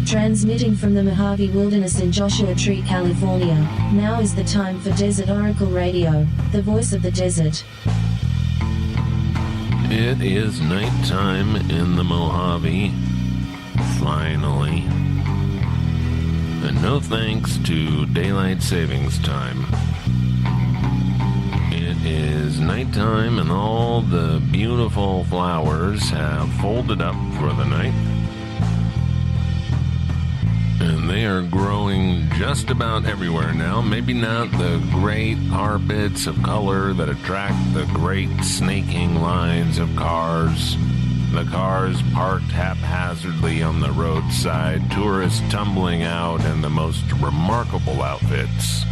Transmitting from the Mojave Wilderness in Joshua Tree, California, now is the time for Desert Oracle Radio, the voice of the desert. It is nighttime in the Mojave, finally. And no thanks to daylight savings time. It is nighttime and all the beautiful flowers have folded up for the night. And they are growing just about everywhere now. Maybe not the great carpets of color that attract the great snaking lines of cars. The cars parked haphazardly on the roadside, tourists tumbling out in the most remarkable outfits.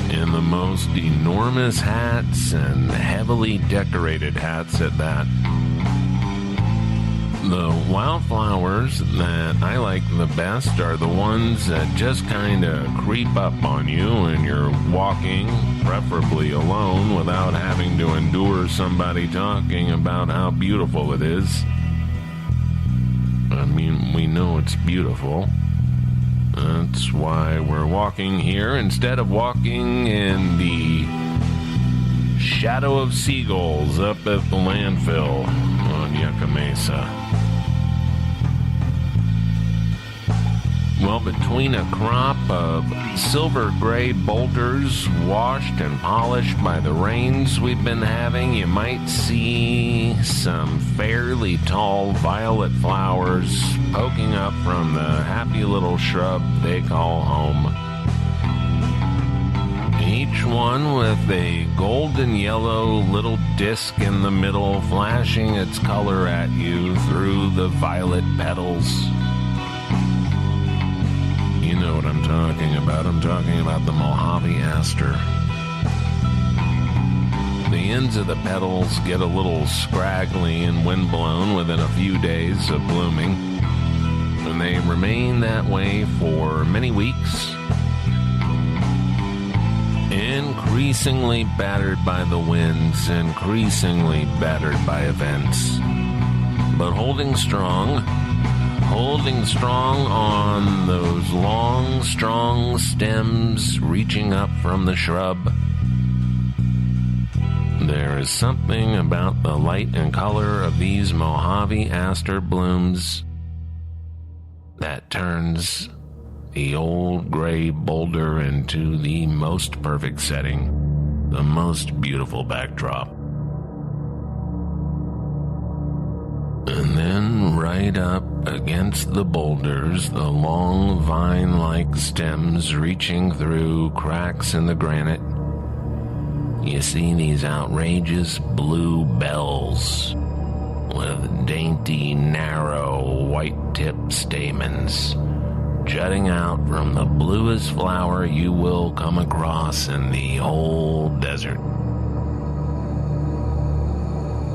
In the most enormous hats and heavily decorated hats at that. The wildflowers that I like the best are the ones that just kind of creep up on you and you're walking, preferably alone, without having to endure somebody talking about how beautiful it is. I mean, we know it's beautiful. That's why we're walking here instead of walking in the shadow of seagulls up at the landfill on Yucca Mesa. Well, between a crop of silver gray boulders washed and polished by the rains we've been having, you might see some fairly tall violet flowers poking up from the happy little shrub they call home. Each one with a golden yellow little disc in the middle flashing its color at you through the violet petals. You know what I'm talking about. I'm talking about the Mojave aster. The ends of the petals get a little scraggly and windblown within a few days of blooming, and they remain that way for many weeks, increasingly battered by the winds, increasingly battered by events, but holding strong on those long, strong stems reaching up from the shrub. There is something about the light and color of these Mojave aster blooms that turns the old gray boulder into the most perfect setting, the most beautiful backdrop. And then right up against the boulders, the long vine-like stems reaching through cracks in the granite, you see these outrageous blue bells with dainty, narrow, white-tipped stamens jutting out from the bluest flower you will come across in the whole desert.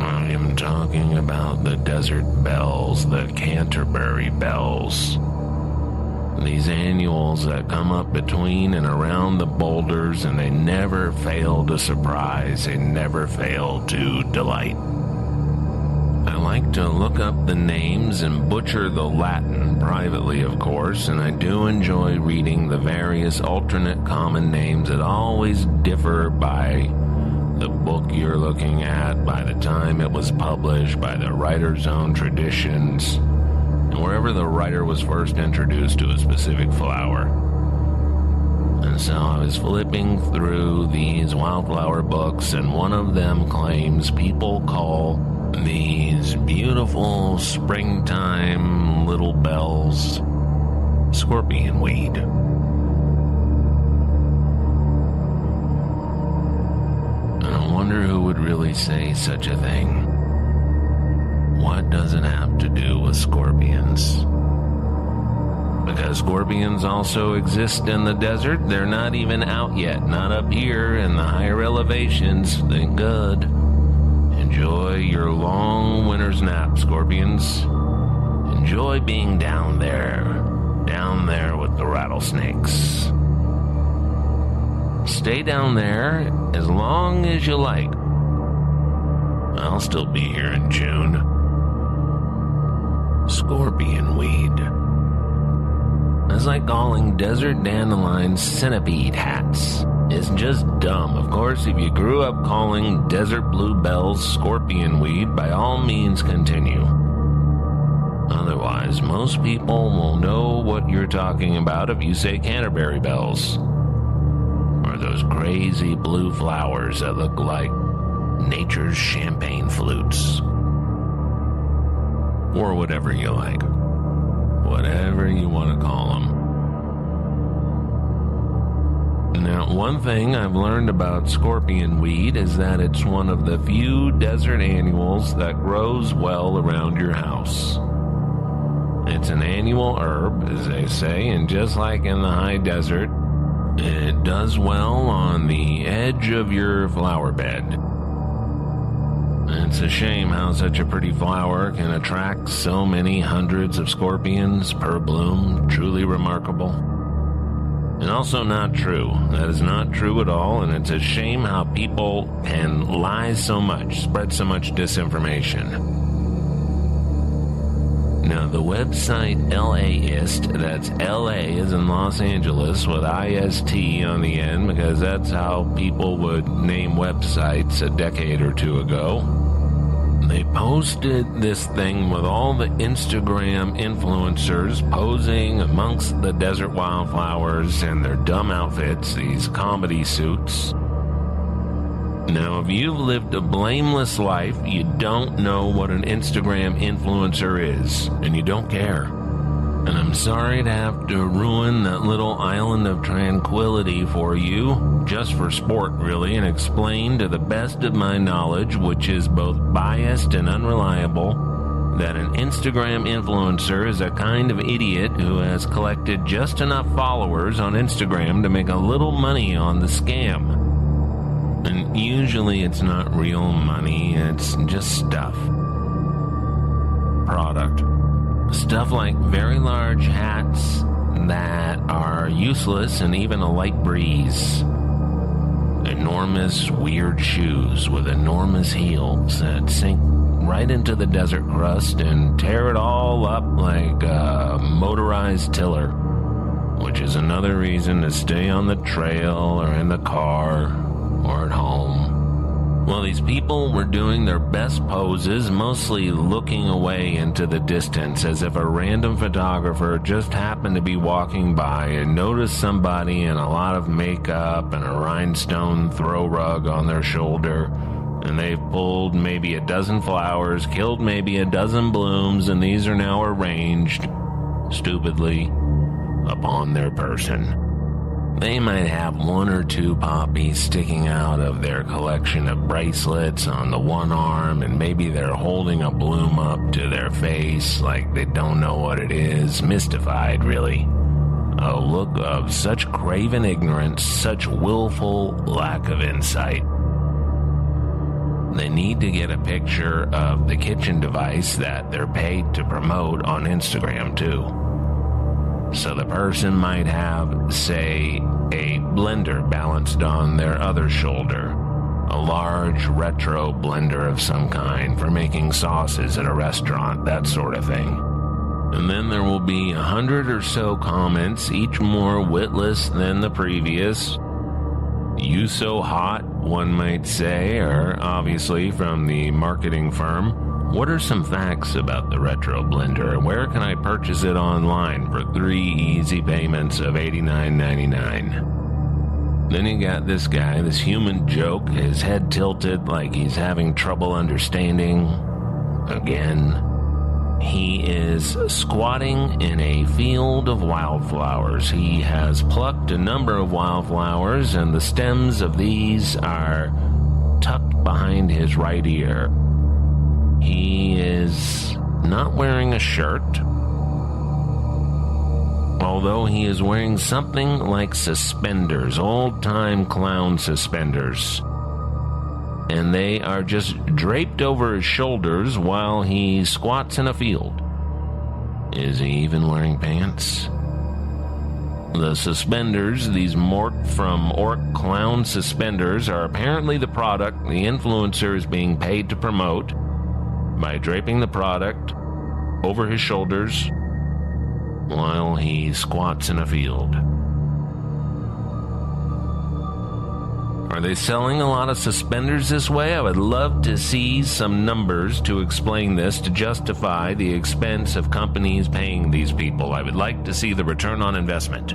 I am talking about the desert bells, the Canterbury bells. These annuals that come up between and around the boulders, and they never fail to surprise, they never fail to delight. I like to look up the names and butcher the Latin privately, of course, and I do enjoy reading the various alternate common names that always differ by the book you're looking at, by the time it was published, by the writer's own traditions, and wherever the writer was first introduced to a specific flower. And so I was flipping through these wildflower books, and one of them claims people call these beautiful springtime little bells scorpion weed. And I wonder who would really say such a thing. What does it have to do with scorpions? Because scorpions also exist in the desert. They're not even out yet, not up here in the higher elevations, thank God. Enjoy your long winter's nap, scorpions. Enjoy being down there with the rattlesnakes. Stay down there as long as you like. I'll still be here in June. Scorpion weed. It's like calling desert dandelions centipede hats. It's just dumb. Of course, if you grew up calling desert bluebells scorpion weed, by all means continue. Otherwise, most people will know what you're talking about if you say Canterbury bells. Or those crazy blue flowers that look like nature's champagne flutes. Or whatever you like. Whatever you want to call them. Now, one thing I've learned about scorpion weed is that it's one of the few desert annuals that grows well around your house. It's an annual herb, as they say, and just like in the high desert, it does well on the edge of your flower bed. It's a shame how such a pretty flower can attract so many hundreds of scorpions per bloom. Truly remarkable. And also not true. That is not true at all, and it's a shame how people can lie so much, spread so much disinformation. Now, the website LAist, that's LA as in Los Angeles with IST on the end, because that's how people would name websites a decade or two ago. They posted this thing with all the Instagram influencers posing amongst the desert wildflowers in their dumb outfits, these comedy suits. Now, if you've lived a blameless life, you don't know what an Instagram influencer is, and you don't care. And I'm sorry to have to ruin that little island of tranquility for you, just for sport, really, and explain to the best of my knowledge, which is both biased and unreliable, that an Instagram influencer is a kind of idiot who has collected just enough followers on Instagram to make a little money on the scam. And usually it's not real money, it's just stuff. Product. Stuff like very large hats that are useless and even a light breeze. Enormous weird shoes with enormous heels that sink right into the desert crust and tear it all up like a motorized tiller. Which is another reason to stay on the trail or in the car or at home. Well, these people were doing their best poses, mostly looking away into the distance as if a random photographer just happened to be walking by and noticed somebody in a lot of makeup and a rhinestone throw rug on their shoulder, and they've pulled maybe a dozen flowers, killed maybe a dozen blooms, and these are now arranged, stupidly, upon their person. They might have one or two poppies sticking out of their collection of bracelets on the one arm, and maybe they're holding a bloom up to their face like they don't know what it is, mystified, really. A look of such craven ignorance, such willful lack of insight. They need to get a picture of the kitchen device that they're paid to promote on Instagram, too. So the person might have, say, a blender balanced on their other shoulder, a large retro blender of some kind for making sauces at a restaurant, that sort of thing. And then there will be 100 or so comments, each more witless than the previous. You so hot, one might say, or obviously from the marketing firm. What are some facts about the retro blender, and where can I purchase it online for 3 easy payments of $89.99? Then you got this guy, this human joke, his head tilted like he's having trouble understanding. Again, he is squatting in a field of wildflowers. He has plucked a number of wildflowers, and the stems of these are tucked behind his right ear. He is not wearing a shirt, although he is wearing something like suspenders, old-time clown suspenders. And they are just draped over his shoulders while he squats in a field. Is he even wearing pants? The suspenders, these morphed from orc clown suspenders, are apparently the product the influencer is being paid to promote by draping the product over his shoulders while he squats in a field. Are they selling a lot of suspenders this way? I would love to see some numbers to explain this, to justify the expense of companies paying these people. I would like to see the return on investment.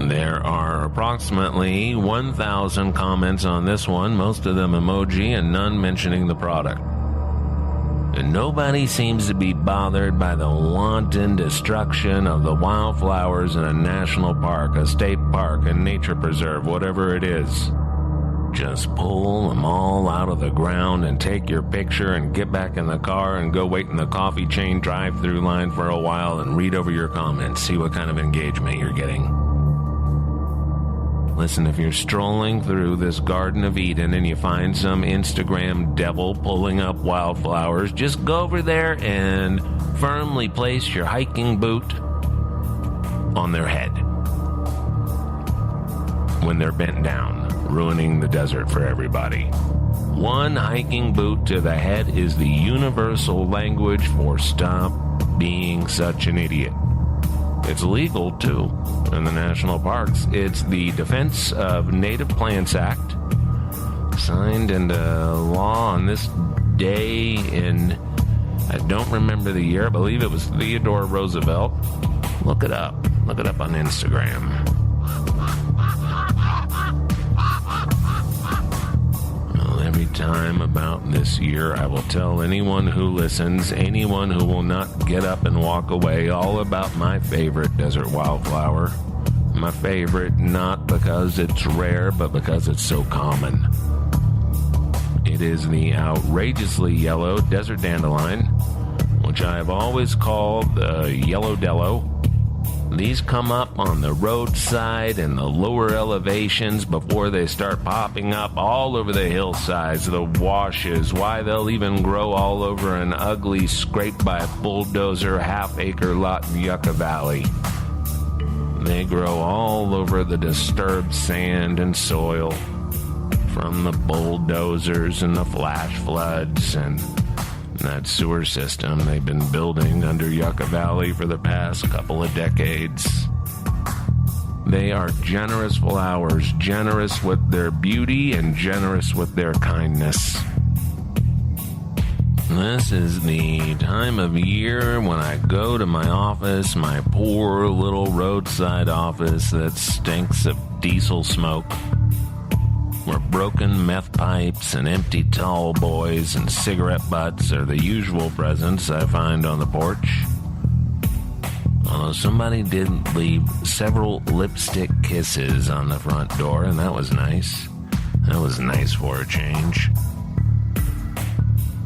There are approximately 1,000 comments on this one, most of them emoji and none mentioning the product. And nobody seems to be bothered by the wanton destruction of the wildflowers in a national park, a state park, a nature preserve, whatever it is. Just pull them all out of the ground and take your picture and get back in the car and go wait in the coffee chain drive-through line for a while and read over your comments, see what kind of engagement you're getting. Listen, if you're strolling through this Garden of Eden and you find some Instagram devil pulling up wildflowers, just go over there and firmly place your hiking boot on their head when they're bent down, ruining the desert for everybody. One hiking boot to the head is the universal language for stop being such an idiot. It's legal, too, in the national parks. It's the Defense of Native Plants Act, signed into law on this day in, I don't remember the year, I believe it was Theodore Roosevelt. Look it up. Look it up on Instagram. Every time about this year, I will tell anyone who listens, anyone who will not get up and walk away, all about my favorite desert wildflower. My favorite not because it's rare, but because it's so common. It is the outrageously yellow desert dandelion, which I have always called the yellow dello. These come up on the roadside and the lower elevations before they start popping up all over the hillsides, the washes, why they'll even grow all over an ugly, scraped by a bulldozer half-acre lot in Yucca Valley. They grow all over the disturbed sand and soil from the bulldozers and the flash floods and that sewer system they've been building under Yucca Valley for the past couple of decades. They are generous flowers, generous with their beauty and generous with their kindness. This is the time of year when I go to my office, my poor little roadside office that stinks of diesel smoke, where broken meth pipes and empty tall boys and cigarette butts are the usual presents I find on the porch. Although somebody did leave several lipstick kisses on the front door, and that was nice. That was nice for a change.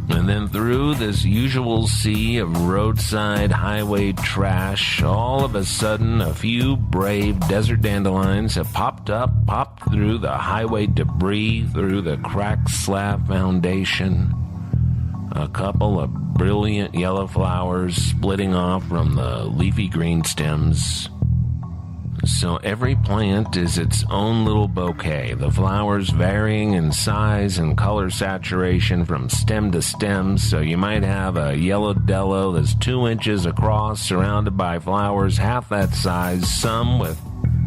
And then through this usual sea of roadside highway trash, all of a sudden a few brave desert dandelions have popped through the highway debris, through the cracked slab foundation. A couple of brilliant yellow flowers splitting off from the leafy green stems. So every plant is its own little bouquet, the flowers varying in size and color saturation from stem to stem. So you might have a yellow dello that's 2 inches across, surrounded by flowers half that size, some with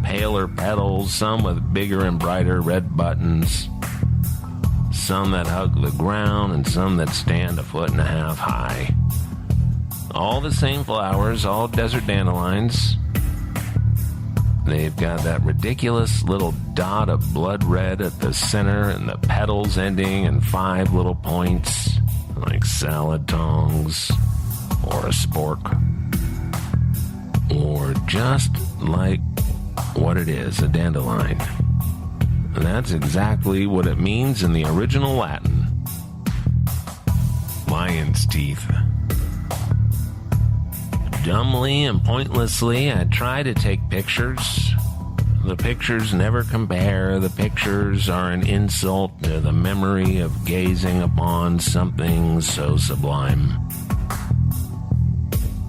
paler petals, some with bigger and brighter red buttons, some that hug the ground, and some that stand 1.5 feet high. All the same flowers, all desert dandelions. They've got that ridiculous little dot of blood red at the center and the petals ending in 5 little points, like salad tongs or a spork. Or just like what it is, a dandelion. And that's exactly what it means in the original Latin. Lion's teeth. Dumbly and pointlessly, I try to take pictures. The pictures never compare. The pictures are an insult to the memory of gazing upon something so sublime.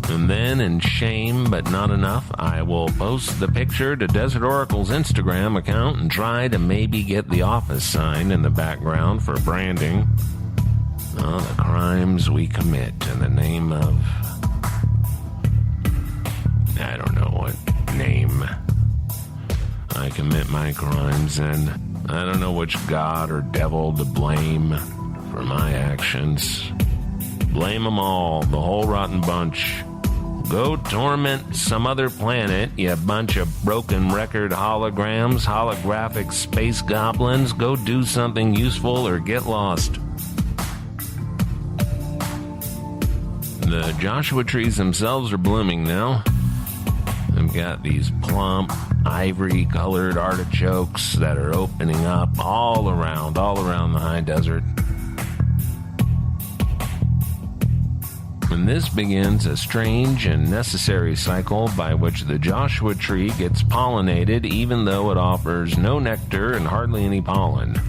And then, in shame but not enough, I will post the picture to Desert Oracle's Instagram account and try to maybe get the office sign in the background for branding. Oh, the crimes we commit in the name of... I don't know. name. I commit my crimes, and I don't know which god or devil to blame for my actions. Blame them all, the whole rotten bunch. Go torment some other planet, you bunch of broken record holograms, holographic space goblins. Go do something useful or get lost. The Joshua trees themselves are blooming now. They've got these plump, ivory-colored artichokes that are opening up all around the high desert. And this begins a strange and necessary cycle by which the Joshua tree gets pollinated even though it offers no nectar and hardly any pollen.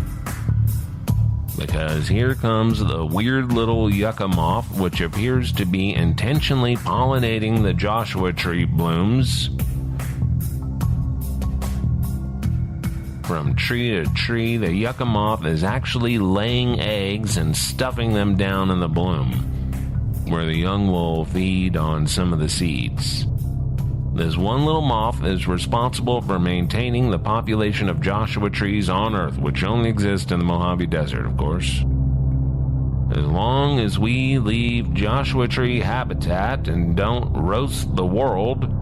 Because here comes the weird little yucca moth, which appears to be intentionally pollinating the Joshua tree blooms. From tree to tree, the yucca moth is actually laying eggs and stuffing them down in the bloom, where the young will feed on some of the seeds. This one little moth is responsible for maintaining the population of Joshua trees on Earth, which only exist in the Mojave Desert, of course. As long as we leave Joshua tree habitat and don't roast the world,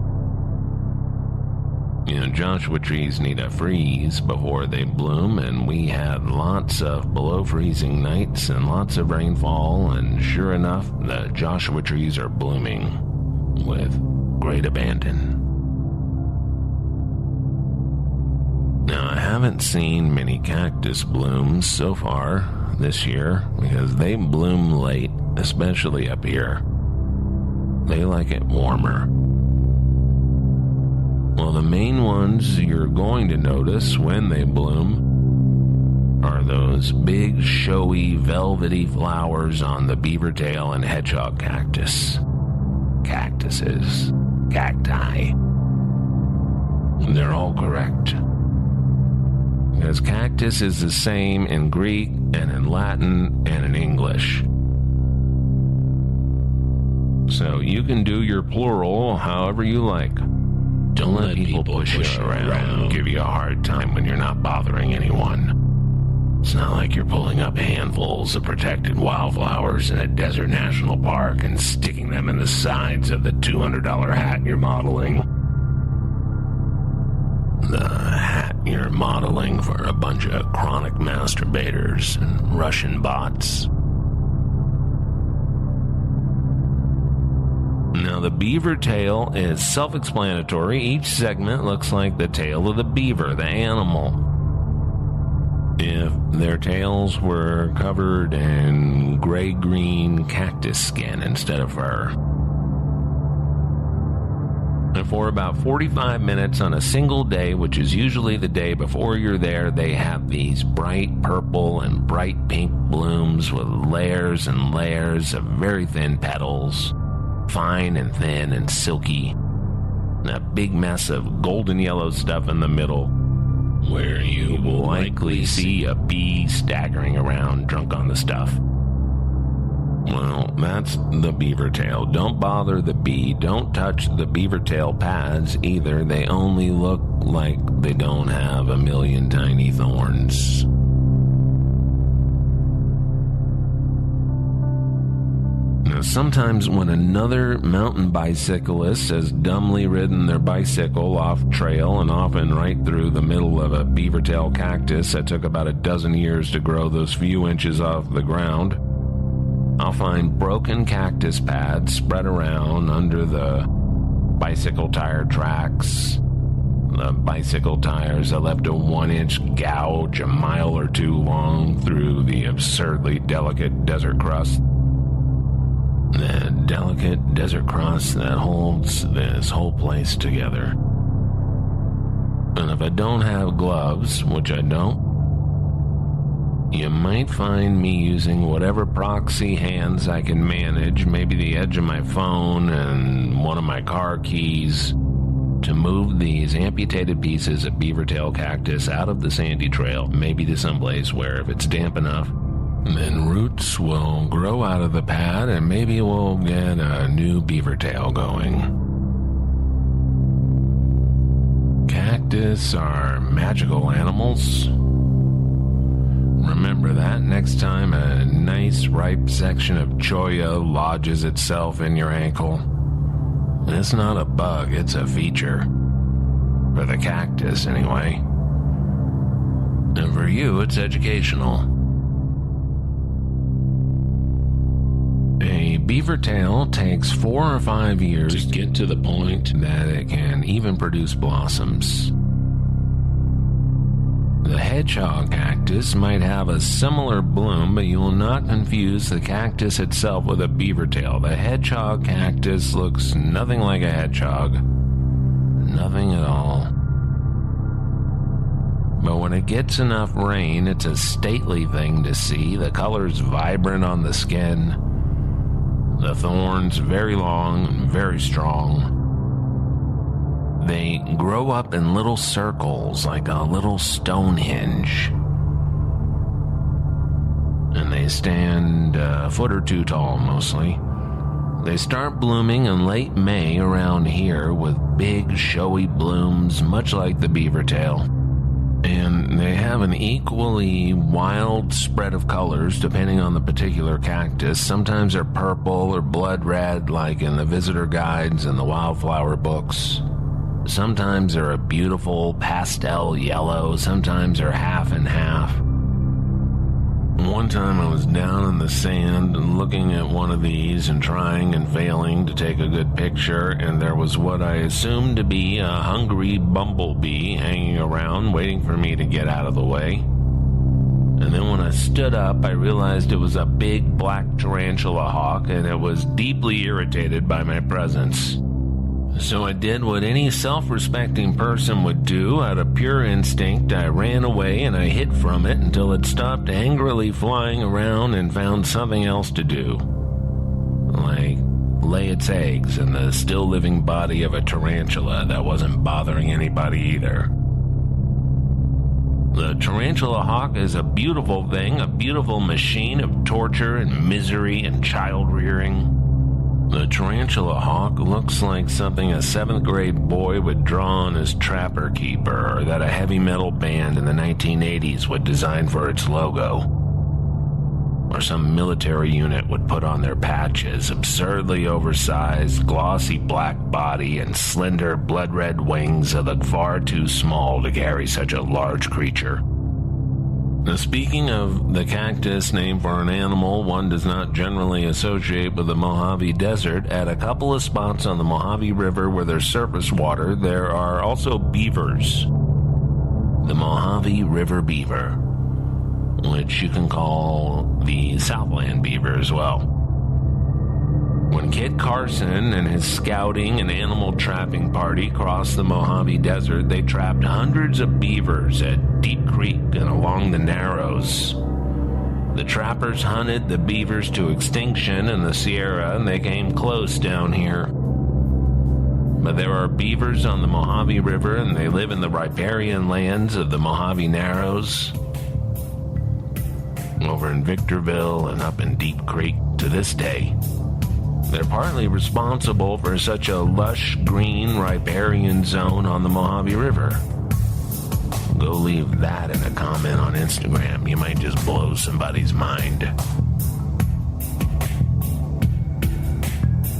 Joshua trees need a freeze before they bloom, and we had lots of below freezing nights and lots of rainfall, and sure enough, the Joshua trees are blooming with great abandon. Now, I haven't seen many cactus blooms so far this year because they bloom late, especially up here. They like it warmer. Well, the main ones you're going to notice when they bloom are those big, showy, velvety flowers on the beavertail and hedgehog cactus. Cactuses. Cacti. They're all correct. Because cactus is the same in Greek and in Latin and in English. So you can do your plural however you like. Don't let people push you around and give you a hard time when you're not bothering anyone. It's not like you're pulling up handfuls of protected wildflowers in a desert national park and sticking them in the sides of the $200 hat you're modeling. The hat you're modeling for a bunch of chronic masturbators and Russian bots. Now, the beaver tail is self-explanatory. Each segment looks like the tail of the beaver, the animal. If their tails were covered in gray-green cactus skin instead of fur. And for about 45 minutes on a single day, which is usually the day before you're there, they have these bright purple and bright pink blooms with layers and layers of very thin petals, fine and thin and silky, and a big mess of golden yellow stuff in the middle, where you will likely see a bee staggering around drunk on the stuff. Well, that's the beaver tail. Don't bother the bee. Don't touch the beaver tail pads either. They only look like they don't have a million tiny thorns. Now, sometimes when another mountain bicyclist has dumbly ridden their bicycle off trail and often right through the middle of a beaver tail cactus that took about a dozen years to grow those few inches off the ground, I'll find broken cactus pads spread around under the bicycle tire tracks. The bicycle tires that left a 1-inch gouge a mile or two long through the absurdly delicate desert crust. The delicate desert crust that holds this whole place together. And if I don't have gloves, which I don't, you might find me using whatever proxy hands I can manage, maybe the edge of my phone and one of my car keys, to move these amputated pieces of beavertail cactus out of the sandy trail, maybe to someplace where if it's damp enough, then roots will grow out of the pad and maybe we'll get a new beaver tail going. cactus are magical animals? Remember that next time a nice ripe section of cholla lodges itself in your ankle. It's not a bug, it's a feature. For the cactus, anyway. And for you, it's educational. A beaver tail takes 4 or 5 years to get to the point that it can even produce blossoms. The hedgehog cactus might have a similar bloom, but you will not confuse the cactus itself with a beaver tail. The hedgehog cactus looks nothing like a hedgehog. Nothing at all. But when it gets enough rain, it's a stately thing to see. The color's vibrant on the skin. The thorns very long and very strong. They grow up in little circles like a little Stonehenge. And they stand a foot or two tall mostly. They start blooming in late May around here with big showy blooms much like the beaver tail. And they have an equally wild spread of colors depending on the particular cactus. Sometimes they're purple or blood red like in the visitor guides and the wildflower books. Sometimes they're a beautiful pastel yellow. Sometimes they're half and half. One time I was down in the sand and looking at one of these and trying and failing to take a good picture, and there was what I assumed to be a hungry bumblebee hanging around waiting for me to get out of the way. And then when I stood up, I realized it was a big black tarantula hawk, and it was deeply irritated by my presence. So I did what any self-respecting person would do. Out of pure instinct, I ran away and I hid from it until it stopped angrily flying around and found something else to do. Like lay its eggs in the still-living body of a tarantula that wasn't bothering anybody either. The tarantula hawk is a beautiful thing, a beautiful machine of torture and misery and child-rearing. The tarantula hawk looks like something a 7th grade boy would draw on his Trapper Keeper, or that a heavy metal band in the 1980s would design for its logo. Or some military unit would put on their patches, absurdly oversized, glossy black body and slender blood-red wings that look far too small to carry such a large creature. Now, speaking of the cactus named for an animal one does not generally associate with the Mojave Desert, at a couple of spots on the Mojave River where there's surface water, there are also beavers. The Mojave River beaver, which you can call the Southland beaver as well. When Kit Carson and his scouting and animal trapping party crossed the Mojave Desert, they trapped hundreds of beavers at Deep Creek and along the Narrows. The trappers hunted the beavers to extinction in the Sierra, and they came close down here. But there are beavers on the Mojave River, and they live in the riparian lands of the Mojave Narrows, over in Victorville and up in Deep Creek to this day. They're partly responsible for such a lush green riparian zone on the Mojave River. Go leave that in a comment on Instagram. You might just blow somebody's mind.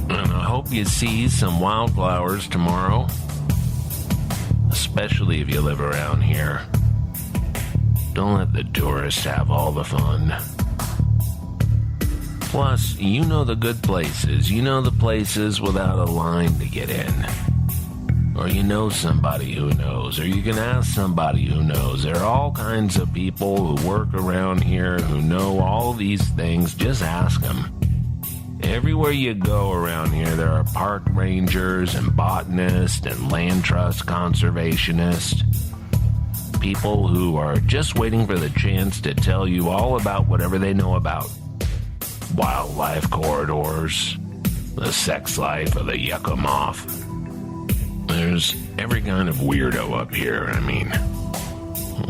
And I hope you see some wildflowers tomorrow, especially if you live around here. Don't let the tourists have all the fun. Plus, you know the good places. You know the places without a line to get in. Or you know somebody who knows. Or you can ask somebody who knows. There are all kinds of people who work around here who know all these things. Just ask them. Everywhere you go around here, there are park rangers and botanists and land trust conservationists. People who are just waiting for the chance to tell you all about whatever they know about. Wildlife corridors, the sex life of the yucca moth. There's every kind of weirdo up here,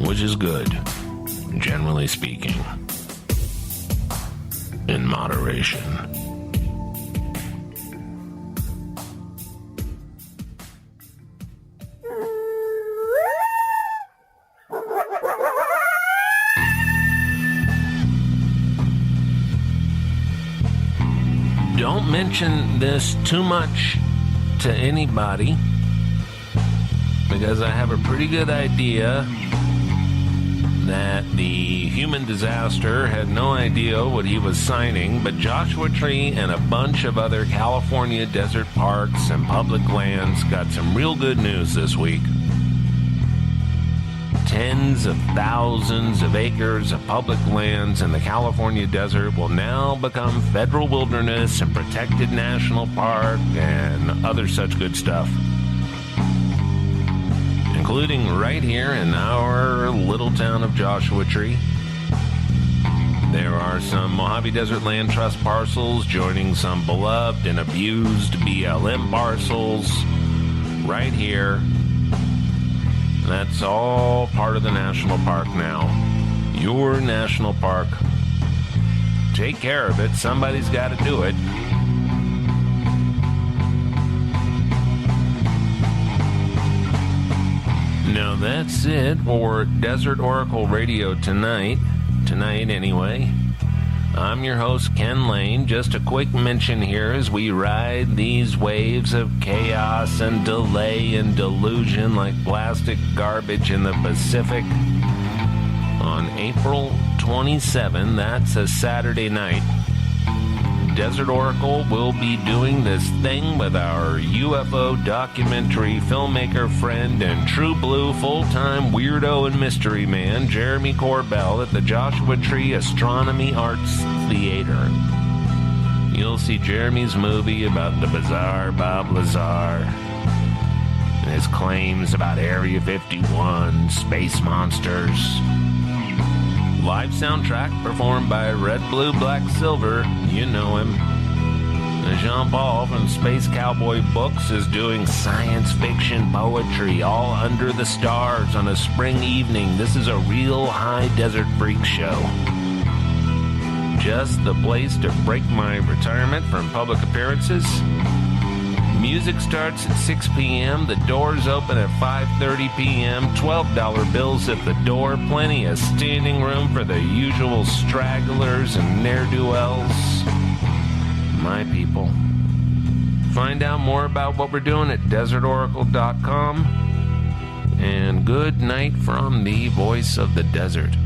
which is good, generally speaking, in moderation. Don't mention this too much to anybody, because I have a pretty good idea that the human disaster had no idea what he was signing, but Joshua Tree and a bunch of other California desert parks and public lands got some real good news this week. Tens of thousands of acres of public lands in the California desert will now become federal wilderness and protected national park and other such good stuff, including right here in our little town of Joshua Tree. There are some Mojave Desert Land Trust parcels joining some beloved and abused BLM parcels right here. That's all part of the national park now. Your national park. Take care of it. Somebody's got to do it. Now that's it for Desert Oracle Radio tonight. Tonight, anyway. I'm your host, Ken Lane. Just a quick mention here as we ride these waves of chaos and delay and delusion like plastic garbage in the Pacific. On April 27, that's a Saturday night, Desert Oracle will be doing this thing with our UFO documentary filmmaker friend and true blue full-time weirdo and mystery man, Jeremy Corbell, at the Joshua Tree Astronomy Arts Theater. You'll see Jeremy's movie about the bizarre Bob Lazar and his claims about Area 51, space monsters. Live soundtrack performed by Red, Blue, Black, Silver. You know him. Jean-Paul from Space Cowboy Books is doing science fiction poetry all under the stars on a spring evening. This is a real high desert freak show. Just the place to break my retirement from public appearances. Music starts at 6 p.m. The doors open at 5:30 p.m. $12 bills at the door. Plenty of standing room for the usual stragglers and ne'er-do-wells. My people. Find out more about what we're doing at desertoracle.com. And good night from the voice of the desert.